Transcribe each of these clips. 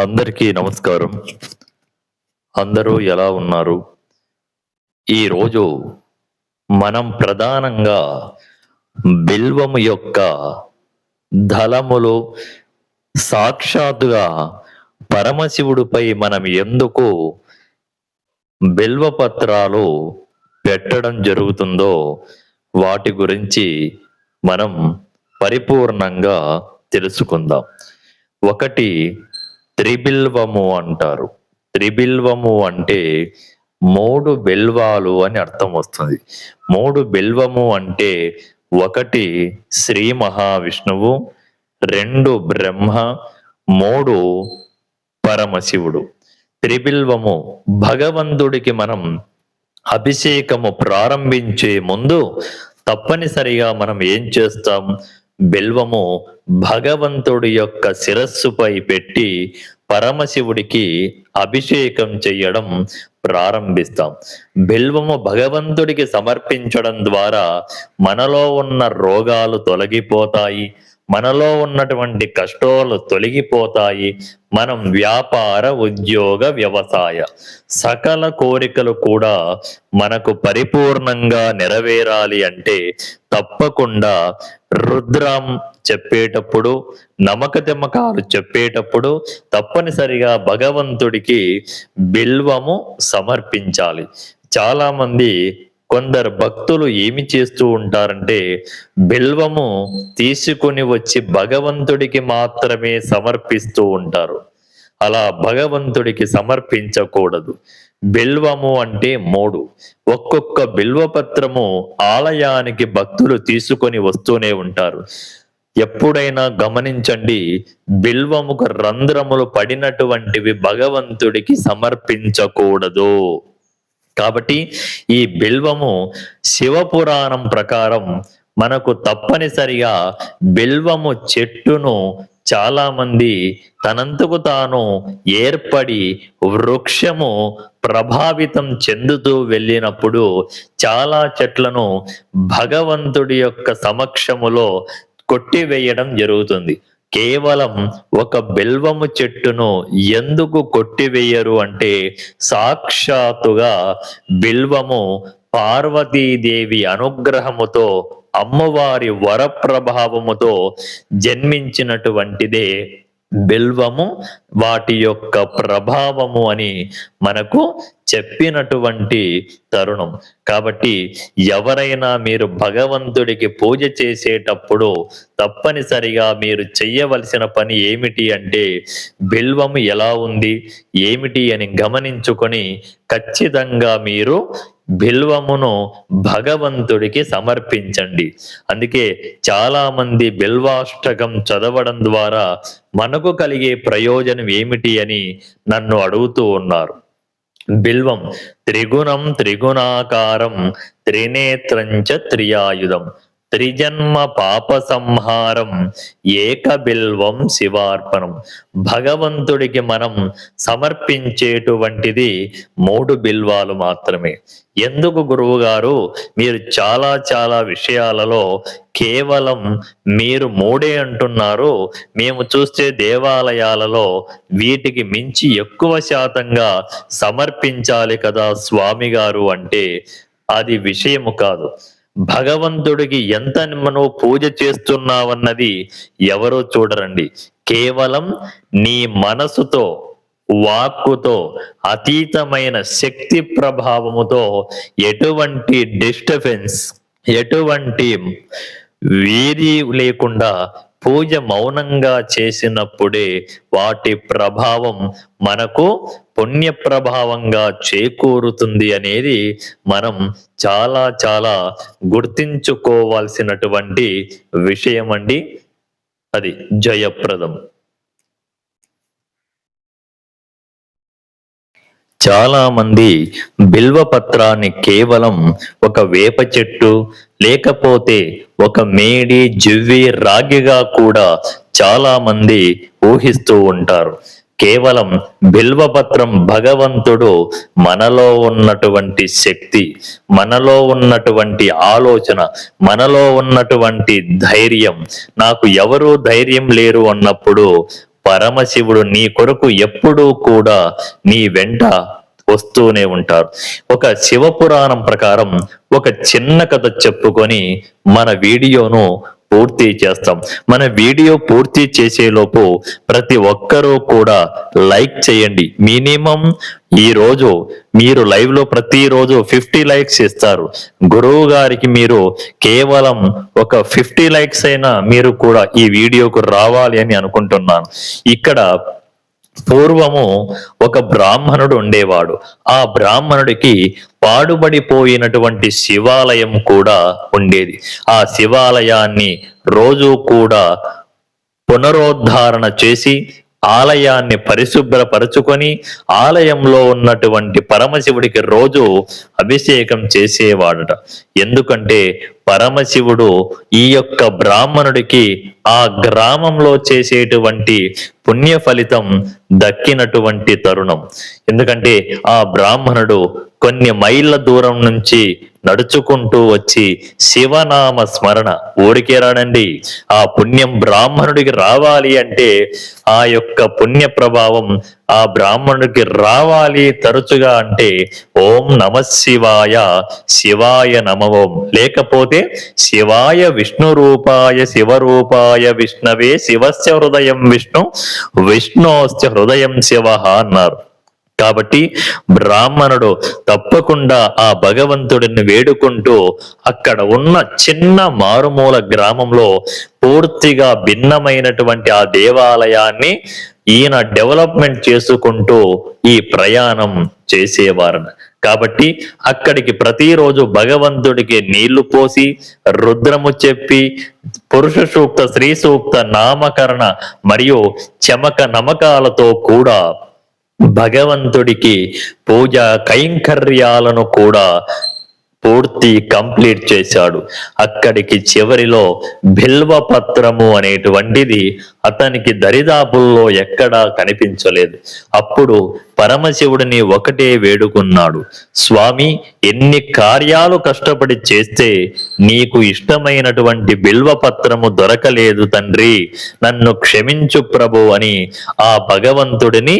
అందరికీ నమస్కారం. అందరూ ఎలా ఉన్నారు? ఈరోజు మనం ప్రధానంగా బిల్వము యొక్క దళములు సాక్షాత్తుగా పరమశివుడిపై మనం ఎందుకు బిల్వపత్రాలు పెట్టడం జరుగుతుందో వాటి గురించి మనం పరిపూర్ణంగా తెలుసుకుందాం. ఒకటి త్రిబిల్వము అంటారు. త్రిబిల్వము అంటే 3 బిల్వాలు అని అర్థం వస్తుంది. 3 బిల్వము అంటే 1 శ్రీ మహావిష్ణువు, 2 బ్రహ్మ, 3 పరమశివుడు. త్రిబిల్వము భగవంతుడికి మనం అభిషేకము ప్రారంభించే ముందు తప్పనిసరిగా మనం ఏం చేస్తాం? బిల్వము భగవంతుడి యొక్క శిరస్సుపై పెట్టి పరమశివుడికి అభిషేకం చెయ్యడం ప్రారంభిస్తాం. బిల్వము భగవంతుడికి సమర్పించడం ద్వారా మనలో ఉన్న రోగాలు తొలగిపోతాయి, మనలో ఉన్నటువంటి కష్టాలు తొలగిపోతాయి. మనం వ్యాపార, ఉద్యోగ, వ్యవసాయ సకల కోరికలు కూడా మనకు పరిపూర్ణంగా నెరవేరాలి అంటే తప్పకుండా రుద్రం చెప్పేటప్పుడు, నమకదమకాలు చెప్పేటప్పుడు తప్పనిసరిగా భగవంతుడికి బిల్వము సమర్పించాలి. చాలా మంది కొందరు భక్తులు ఏమి చేస్తూ ఉంటారంటే బిల్వము తీసుకుని వచ్చి భగవంతుడికి మాత్రమే సమర్పిస్తూ ఉంటారు. అలా భగవంతుడికి సమర్పించకూడదు. బిల్వము అంటే 3. ఒక్కొక్క బిల్వపత్రము ఆలయానికి భక్తులు తీసుకొని వస్తూనే ఉంటారు. ఎప్పుడైనా గమనించండి, బిల్వముకు రంధ్రములు పడినటువంటివి భగవంతుడికి సమర్పించకూడదు. కాబట్టి ఈ బిల్వము శివపురాణం ప్రకారం మనకు తప్పనిసరిగా బిల్వము చెట్టును చాలా మంది తనంతకు తాను ఏర్పడి వృక్షము ప్రభావితం చెందుతూ వెళ్ళినప్పుడు చాలా చెట్లను భగవంతుడి యొక్క సమక్షములో కొట్టివేయడం జరుగుతుంది. కేవలం ఒక బిల్వము చెట్టును ఎందుకు కొట్టివేయరు అంటే సాక్షాత్తుగా బిల్వము పార్వతీదేవి అనుగ్రహముతో, అమ్మవారి వరప్రభావముతో జన్మించినటువంటిదే బిల్వము, వాటి యొక్క ప్రభావము అని మనకు చెప్పినటువంటి తరుణం. కాబట్టి ఎవరైనా మీరు భగవంతుడికి పూజ చేసేటప్పుడు తప్పనిసరిగా మీరు చెయ్యవలసిన పని ఏమిటి అంటే బిల్వము ఎలా ఉంది ఏమిటి అని గమనించుకొని ఖచ్చితంగా మీరు బిల్వమును భగవంతుడికి సమర్పించండి. అందుకే చాలా మంది బిల్వాష్టకం చదవడం ద్వారా మనకు కలిగే ప్రయోజనం ఏమిటి అని నన్ను అడుగుతూ ఉన్నారు. బిల్వం త్రిగుణం త్రిగుణాకారం త్రినేత్రంచ త్రియాయుధం త్రిజన్మ పాప సంహారం ఏక బిల్వం శివార్పణం. భగవంతుడికి మనం సమర్పించేటువంటిది 3 బిల్వాలు మాత్రమే. ఎందుకు గురువు గారు మీరు చాలా విషయాలలో కేవలం మీరు 3 అంటున్నారు? మేము చూస్తే దేవాలయాలలో వీటికి మించి ఎక్కువ శాతంగా సమర్పించాలి కదా స్వామి గారు అంటే అది విషయము కాదు. భగవంతుడికి ఎంత మనం పూజ చేస్తున్నావన్నది ఎవరో చూడరండి. కేవలం నీ మనసుతో, వాక్కుతో, అతీతమైన శక్తి ప్రభావముతో ఎటువంటి డిస్టర్బెన్స్, ఎటువంటి వీరి లేకుండా పూజ మౌనంగా చేసినప్పుడే వాటి ప్రభావం మనకు పుణ్య ప్రభావంగా చేకూరుతుంది అనేది మనం చాలా గుర్తించుకోవాల్సినటువంటి విషయం అండి. అది జయప్రదం. చాలా మంది బిల్వపత్రాన్ని కేవలం ఒక వేప చెట్టు లేకపోతే ఒక మేడి, జివ్వి, రాగిగా కూడా చాలా మంది ఊహిస్తూ ఉంటారు. కేవలం బిల్వపత్రం భగవంతుడు మనలో ఉన్నటువంటి శక్తి, మనలో ఉన్నటువంటి ఆలోచన, మనలో ఉన్నటువంటి ధైర్యం, నాకు ఎవరూ ధైర్యం లేరు అన్నప్పుడు పరమశివుడు నీ కొరకు ఎప్పుడూ కూడా నీ వెంట వస్తూనే ఉంటారు. ఒక శివపురాణం ప్రకారం ఒక చిన్న కథ చెప్పుకొని మన వీడియోను పూర్తి చేస్తాం. మన వీడియో పూర్తి చేసేలోపు ప్రతి ఒక్కరూ కూడా లైక్ చేయండి. మినిమం ఈ రోజు మీరు లైవ్ లో ప్రతిరోజు 50 లైక్స్ ఇస్తారు. గురువు గారికి మీరు కేవలం ఒక 50 లైక్స్ అయినా మీరు కూడా ఈ వీడియోకు రావాలి అని అనుకుంటున్నాను. ఇక్కడ పూర్వము ఒక బ్రాహ్మణుడు ఉండేవాడు. ఆ బ్రాహ్మణుడికి పాడుబడిపోయినటువంటి శివాలయం కూడా ఉండేది. ఆ శివాలయాన్ని రోజు కూడా పునరుద్ధరణ చేసి ఆలయాన్ని పరిశుభ్రపరచుకొని ఆలయంలో ఉన్నటువంటి పరమశివుడికి రోజు అభిషేకం చేసేవాడట. ఎందుకంటే పరమశివుడు ఈ యొక్క బ్రాహ్మణుడికి ఆ గ్రామంలో చేసేటువంటి పుణ్య ఫలితం దక్కినటువంటి తరుణం. ఎందుకంటే ఆ బ్రాహ్మణుడు కొన్ని మైళ్ళ దూరం నుంచి నడుచుకుంటూ వచ్చి శివనామ స్మరణ, ఊరికే రాడండి, ఆ పుణ్యం బ్రాహ్మణుడికి రావాలి అంటే ఆ యొక్క పుణ్య ప్రభావం ఆ బ్రాహ్మణుడికి రావాలి తరచుగా అంటే ఓం నమ శివాయ, శివాయ నమః, లేకపోతే శివాయ విష్ణు రూపాయ శివరూపాయ విష్ణవే శివస్య హృదయం విష్ణు విష్ణోస్య హృదయం శివ అన్నారు. కాబట్టి బ్రాహ్మణుడు తప్పకుండా ఆ భగవంతుడిని వేడుకుంటూ అక్కడ ఉన్న చిన్న మారుమూల గ్రామంలో పూర్తిగా భిన్నమైనటువంటి ఆ దేవాలయాన్ని ఈయన డెవలప్మెంట్ చేసుకుంటూ ఈ ప్రయాణం చేసేవారు. కాబట్టి అక్కడికి ప్రతిరోజు భగవంతుడికి నీళ్లు పోసి రుద్రము చెప్పి పురుష సూక్త స్త్రీ సూక్త నామకరణ మరియు చమక నమకాలతో కూడా భగవంతుడికి పూజ కైంకర్యాలను కూడా పూర్తి కంప్లీట్ చేశాడు. అక్కడికి చివరిలో బిల్వపత్రము అనేటువంటిది అతనికి దరిదాపుల్లో ఎక్కడా కనిపించలేదు. అప్పుడు పరమశివుడిని ఒకటే వేడుకున్నాడు, స్వామి, ఎన్ని కార్యాలు కష్టపడి చేస్తే నీకు ఇష్టమైనటువంటి బిల్వపత్రము దొరకలేదు తండ్రి, నన్ను క్షమించు ప్రభు అని ఆ భగవంతుడిని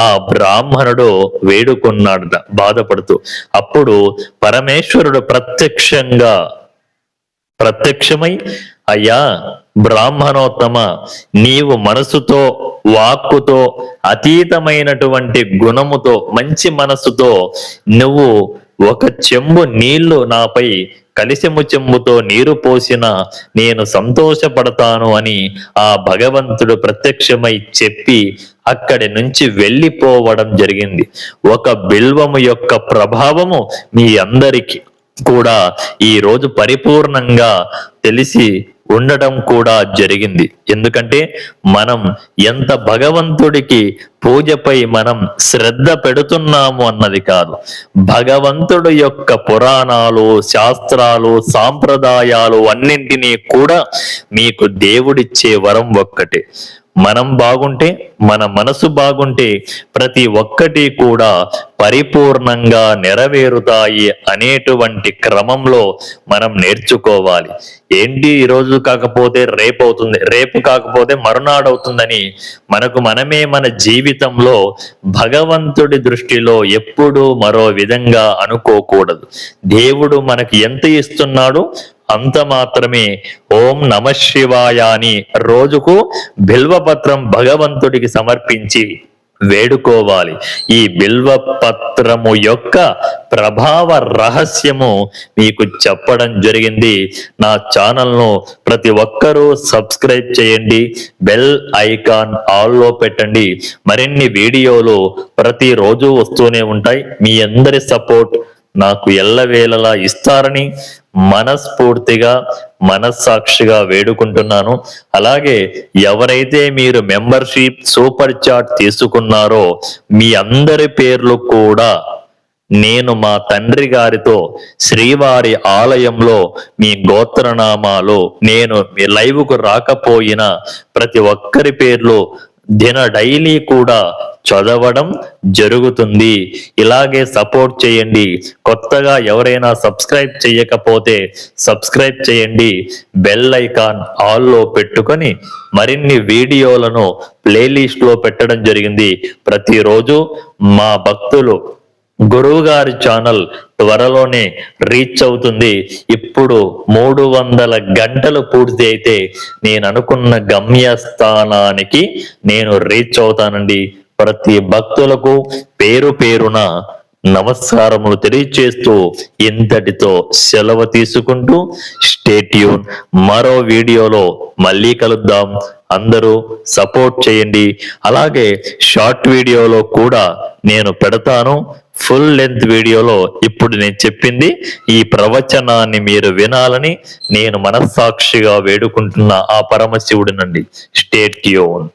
ఆ బ్రాహ్మణుడు వేడుకున్నాడు బాధపడుతూ. అప్పుడు పరమేశ్వరుడు ప్రత్యక్షమై, అయ్యా బ్రాహ్మణోత్తమ, నీవు మనసుతో వాక్కుతో అతీతమైనటువంటి గుణముతో మంచి మనసుతో నువ్వు ఒక చెంబు నీళ్లు నాపై కలిసెము చెంబుతో నీరు పోసిన నేను సంతోషపడతాను అని ఆ భగవంతుడు ప్రత్యక్షమై చెప్పి అక్కడి నుంచి వెళ్ళిపోవడం జరిగింది. ఒక బిల్వము యొక్క ప్రభావము మీ అందరికీ కూడా ఈ రోజు పరిపూర్ణంగా తెలిసి ఉండటం కూడా జరిగింది. ఎందుకంటే మనం ఎంత భగవంతుడికి పూజపై మనం శ్రద్ధ పెడుతున్నాము అన్నది కాదు, భగవంతుడు యొక్క పురాణాలు, శాస్త్రాలు, సాంప్రదాయాలు అన్నింటినీ కూడా మీకు దేవుడిచ్చే వరం ఒక్కటే. మనం బాగుంటే, మన మనసు బాగుంటే ప్రతి ఒక్కటి కూడా పరిపూర్ణంగా నెరవేరుతాయి అనేటువంటి క్రమంలో మనం నేర్చుకోవాలి. ఏంటి ఈరోజు కాకపోతే రేపు అవుతుంది, రేపు కాకపోతే మరునాడు అవుతుందని మనమే మన జీవితంలో భగవంతుడి దృష్టిలో ఎప్పుడూ మరో విధంగా అనుకోకూడదు. దేవుడు మనకి ఎంత ఇస్తున్నాడు అంత మాత్రమే ఓం నమ శివాయ అని రోజుకు బిల్వపత్రం భగవంతుడికి సమర్పించి వేడుకోవాలి. ఈ బిల్వపత్రము యొక్క ప్రభావ రహస్యము మీకు చెప్పడం జరిగింది. నా ఛానల్ను ప్రతి ఒక్కరూ సబ్స్క్రైబ్ చేయండి, బెల్ ఐకాన్ ఆల్లో పెట్టండి. మరిన్ని వీడియోలు ప్రతిరోజు వస్తూనే ఉంటాయి. మీ అందరి సపోర్ట్ నాకు ఎల్లవేళలా ఇస్తారని మనస్ఫూర్తిగా మనస్సాక్షిగా వేడుకుంటున్నాను. అలాగే ఎవరైతే మీరు మెంబర్షిప్ సూపర్ చాట్ తీసుకున్నారో మీ అందరి పేర్లు కూడా నేను మా తండ్రి గారితో శ్రీవారి ఆలయంలో మీ గోత్రనామాలు, నేను మీ లైవ్కు రాకపోయినా ప్రతి ఒక్కరి పేర్లు డైలీ కూడా చదవడం జరుగుతుంది. ఇలాగే సపోర్ట్ చేయండి. కొత్తగా ఎవరైనా సబ్స్క్రైబ్ చేయకపోతే సబ్స్క్రైబ్ చేయండి. బెల్ ఐకాన్ ఆల్లో పెట్టుకొని మరిన్ని వీడియోలను ప్లేలిస్ట్ లో పెట్టడం జరిగింది. ప్రతిరోజు మా భక్తులు గురువు గారి ఛానల్ త్వరలోనే రీచ్ అవుతుంది. ఇప్పుడు 300 గంటలు పూర్తి అయితే నేను అనుకున్న గమ్యస్థానానికి నేను రీచ్ అవుతానండి. ప్రతి భక్తులకు పేరు పేరున నమస్కారములు తెలియచేస్తూ ఇంతటితో సెలవు తీసుకుంటూ స్టే ట్యూన్. మరో వీడియోలో మళ్ళీ కలుద్దాం. అందరూ సపోర్ట్ చేయండి. అలాగే షార్ట్ వీడియోలో కూడా నేను పెడతాను. ఫుల్ లెంత్ వీడియోలో ఇప్పుడు నేను చెప్పింది ఈ ప్రవచనాన్ని మీరు వినాలని నేను మనస్సాక్షిగా వేడుకుంటున్న ఆ పరమశివుడినండి. Stay tune.